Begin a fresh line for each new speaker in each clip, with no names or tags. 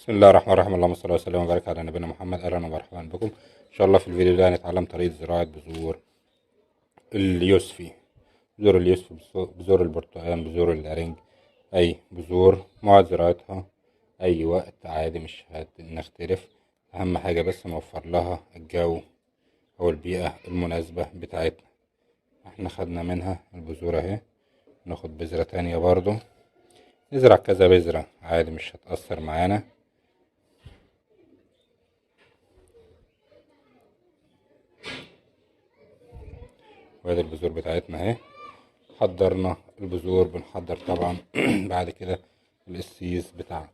بسم الله الرحمن الرحيم. اللهم صل وسلم وبارك على نبينا محمد. اهلا ومرحبا بكم. ان شاء الله في الفيديو ده هنتعلم طريقه زراعه بذور اليوسفي. بذور اليوسفي، بذور البرتقال، بذور النارنج، اي بذور موعد زراعتها اي وقت عادي، مش هنختلف. اهم حاجه بس نوفر لها الجو او البيئه المناسبه بتاعتنا. احنا خدنا منها البذور اهي، ناخد بذره تانية برضو، نزرع كذا بذره عادي مش هتأثر معانا. وادي البذور بتاعتنا اهي. حضرنا البذور، بنحضر طبعا بعد كده القسيس بتاعنا،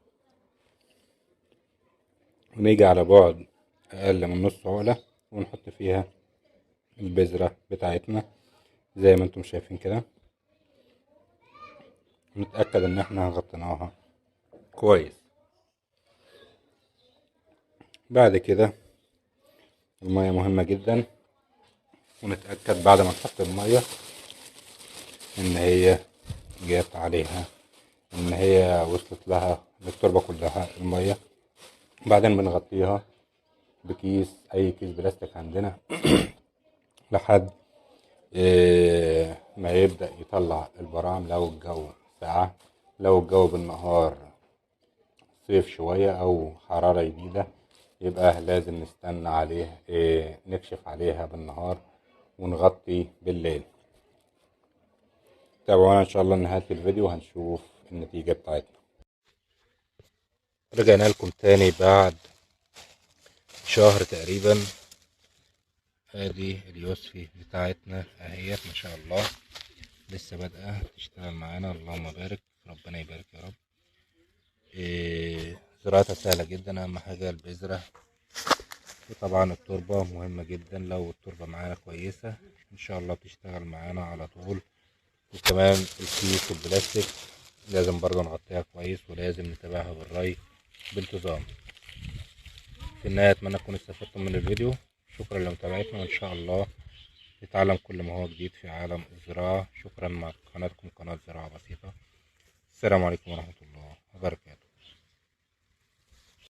ونيجي على بعد اقل من نص عقلة ونحط فيها البذرة بتاعتنا زي ما انتم شايفين كده. نتأكد ان احنا غطيناها كويس. بعد كده المية مهمة جدا، ونتأكد بعد ما نحط المية ان هي جات عليها، ان هي وصلت لها للتربة كلها المية. بعدين بنغطيها بكيس، اي كيس بلاستيك عندنا لحد ما يبدأ يطلع البرام. لو الجو ساقع، لو الجو بالنهار صيف شوية او حرارة جديدة، يبقى لازم نستنى عليه، نكشف عليها بالنهار ونغطي بالليل. تابعونا ان شاء الله لنهاية الفيديو وهنشوف النتيجة بتاعتنا. رجعنا لكم تاني بعد شهر تقريبا. ادي اليوسفي بتاعتنا اهيت، ما شاء الله لسه بادئه تشتغل معانا. اللهم بارك، ربنا يبارك يا رب. زراعتها سهله جدا، اهم حاجه البذره، وطبعا التربه مهمه جدا. لو التربه معانا كويسه ان شاء الله بتشتغل معانا على طول. وكمان الكيس البلاستيك لازم برضه نغطيها كويس، ولازم نتابعها بالري بانتظام. في النهايه اتمنى تكونوا استفدتم من الفيديو. شكرا لمتابعتنا، وان شاء الله نتعلم كل ما هو جديد في عالم الزراعة. شكرا، مع قناتكم قناة زراعة بسيطة. السلام عليكم ورحمة الله وبركاته.